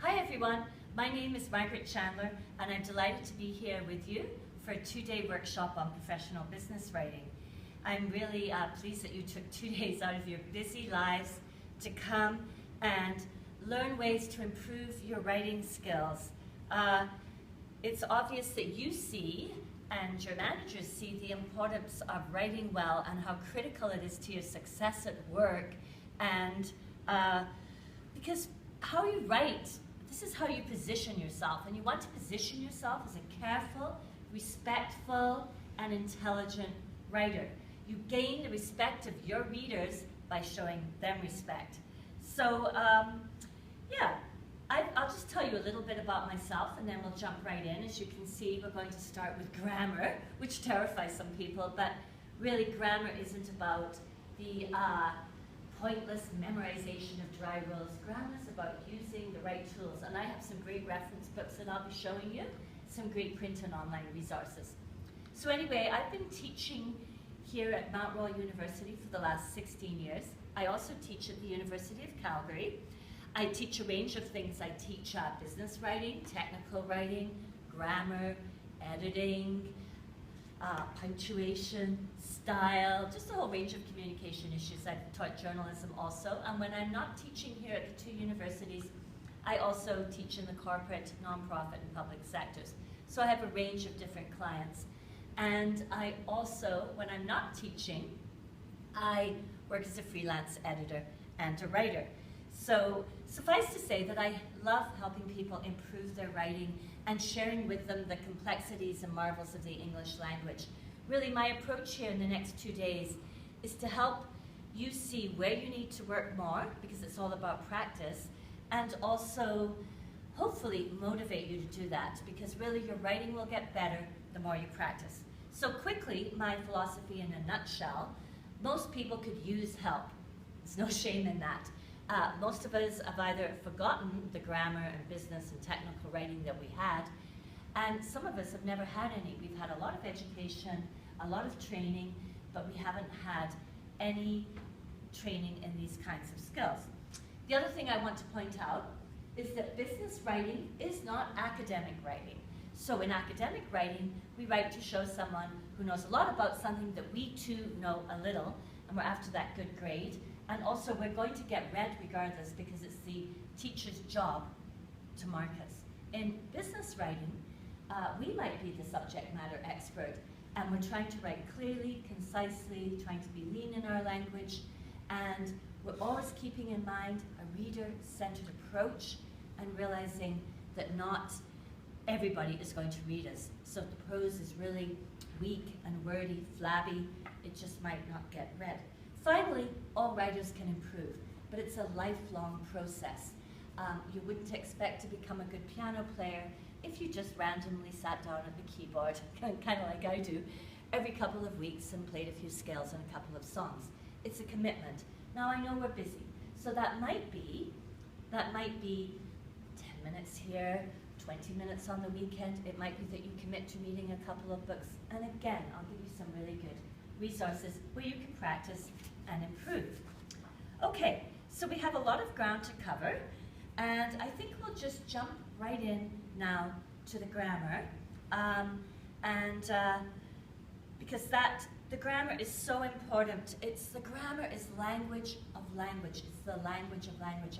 Hi everyone, my name is Margaret Chandler and I'm delighted to be here with you for a 2-day workshop on professional business writing. I'm really pleased that you took 2 days out of your busy lives to come and learn ways to improve your writing skills. It's obvious that you see and your managers see the importance of writing well and how critical it is to your success at work, and because how you write, this is how you position yourself, and you want to position yourself as a careful, respectful, and intelligent writer. You gain the respect of your readers by showing them respect. So yeah, I'll just tell you a little bit about myself and then we'll jump right in. As you can see, we're going to start with grammar, which terrifies some people, but really grammar isn't about the pointless memorization of dry rules. Grammar is about using the right tools, and I have some great reference books that I'll be showing you, some great print and online resources. So anyway, I've been teaching here at Mount Royal University for the last 16 years. I also teach at the University of Calgary. I teach a range of things. I teach business writing, technical writing, grammar, editing, punctuation, style, just a whole range of communication issues. I've taught journalism also, and when I'm not teaching here at the two universities, I also teach in the corporate, nonprofit, and public sectors. So I have a range of different clients. And I also, when I'm not teaching, I work as a freelance editor and a writer. So suffice to say that I love helping people improve their writing and sharing with them the complexities and marvels of the English language. Really, my approach here in the next 2 days is to help you see where you need to work more, because it's all about practice, and also hopefully motivate you to do that, because really your writing will get better the more you practice. So quickly, my philosophy in a nutshell: most people could use help. There's no shame in that. Most of us have either forgotten the grammar and business and technical writing that we had, and some of us have never had any. We've had a lot of education, a lot of training, but we haven't had any training in these kinds of skills. The other thing I want to point out is that business writing is not academic writing. So in academic writing, we write to show someone who knows a lot about something that we too know a little, and we're after that good grade. And also we're going to get read regardless, because it's the teacher's job to mark us. In business writing, we might be the subject matter expert, and we're trying to write clearly, concisely, trying to be lean in our language, and we're always keeping in mind a reader-centered approach and realizing that not everybody is going to read us. So if the prose is really weak and wordy, flabby, it just might not get read. Finally, all writers can improve, but it's a lifelong process. You wouldn't expect to become a good piano player if you just randomly sat down at the keyboard, kind of like I do, every couple of weeks and played a few scales and a couple of songs. It's a commitment. Now I know we're busy, so that might be 10 minutes here, 20 minutes on the weekend. It might be that you commit to reading a couple of books, and again, I'll give you some really good resources where you can practice and improve. Okay, so we have a lot of ground to cover, and I think we'll just jump right in now to the grammar, because the grammar is so important. The grammar is language of language. It's the language of language.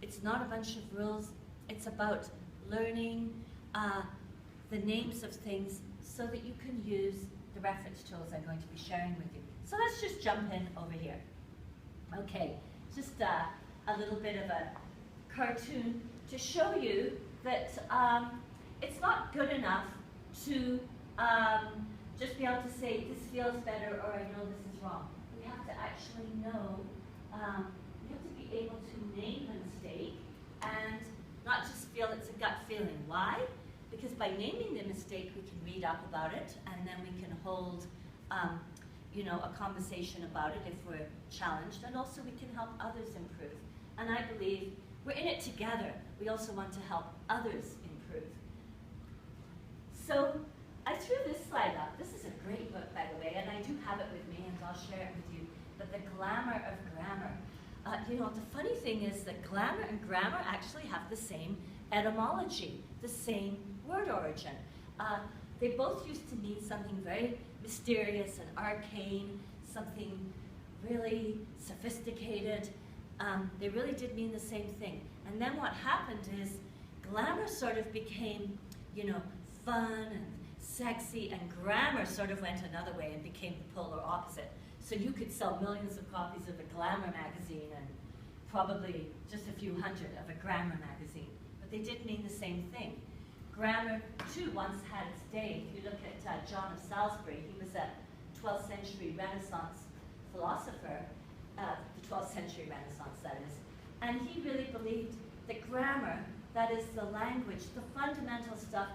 It's not a bunch of rules. It's about learning the names of things so that you can use the reference tools I'm going to be sharing with you. So let's just jump in over here. Okay, just a little bit of a cartoon to show you that it's not good enough to just be able to say this feels better or I know this is wrong. We have to actually know, we have to be able to name the mistake and not just feel it's a gut feeling. Why? Because by naming the mistake, we can read up about it, and then we can hold a conversation about it if we're challenged, and also we can help others improve. And I believe we're in it together. We also want to help others improve. So I threw this slide up. This is a great book, by the way, and I do have it with me, and I'll share it with you. But The Glamour of Grammar. The funny thing is that glamour and grammar actually have the same etymology, the same word origin. They both used to mean something very mysterious and arcane, something really sophisticated. They really did mean the same thing. And then what happened is glamour sort of became, you know, fun and sexy, and grammar sort of went another way and became the polar opposite. So you could sell millions of copies of a glamour magazine and probably just a few hundred of a grammar magazine. But they did mean the same thing. Grammar, too, once had its day. If you look at John of Salisbury, he was a 12th century Renaissance philosopher, the 12th century Renaissance, that is. And he really believed that grammar, that is the language, the fundamental stuff,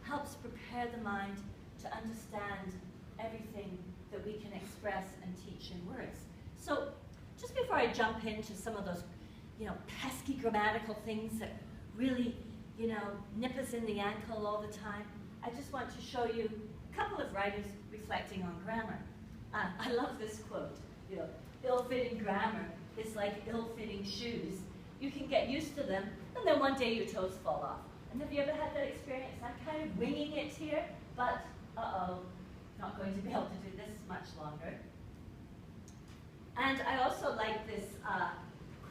helps prepare the mind to understand everything that we can express and teach in words. So just before I jump into some of those, you know, pesky grammatical things that really, you know, nip us in the ankle all the time, I just want to show you a couple of writers reflecting on grammar. I love this quote, you know, ill-fitting grammar is like ill-fitting shoes. You can get used to them, and then one day your toes fall off. And have you ever had that experience? I'm kind of winging it here, but not going to be able to do this much longer. And I also like this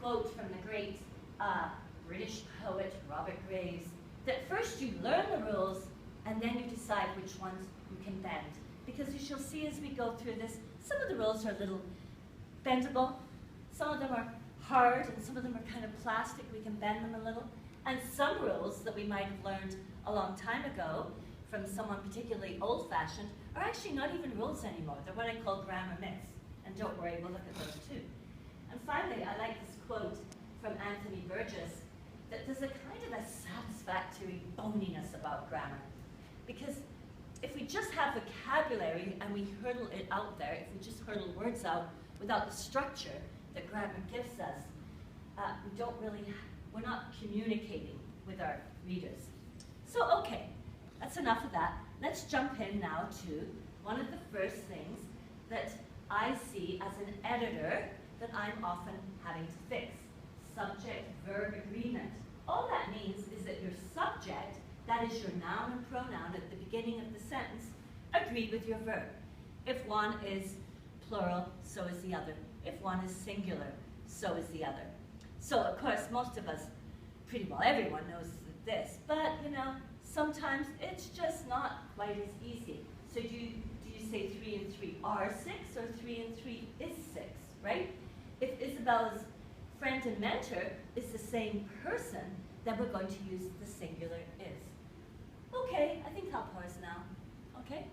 quote from the great British poet Robert Graves, that first you learn the rules, and then you decide which ones you can bend. Because you shall see as we go through this, some of the rules are a little bendable, some of them are hard, and some of them are kind of plastic, we can bend them a little. And some rules that we might have learned a long time ago from someone particularly old-fashioned are actually not even rules anymore. They're what I call grammar myths. And don't worry, we'll look at those too. And finally, I like this quote from Anthony Burgess, that there's a kind of a satisfactory boniness about grammar. Because if we just have vocabulary and we hurdle it out there, if we just hurdle words out without the structure that grammar gives us, we're not communicating with our readers. So, okay, that's enough of that. Let's jump in now to one of the first things that I see as an editor that I'm often having to fix. Subject-verb agreement. All that means is that your subject, that is your noun and pronoun at the beginning of the sentence, agree with your verb. If one is plural, so is the other. If one is singular, so is the other. So, of course, most of us, pretty well everyone knows this, but, you know, sometimes it's just not quite as easy. So do you say 3 and 3 are 6, or 3 and 3 is 6, right? If Isabella's friend and mentor is the same person, then we're going to use the singular is. Okay, I think I'll pause now. Okay?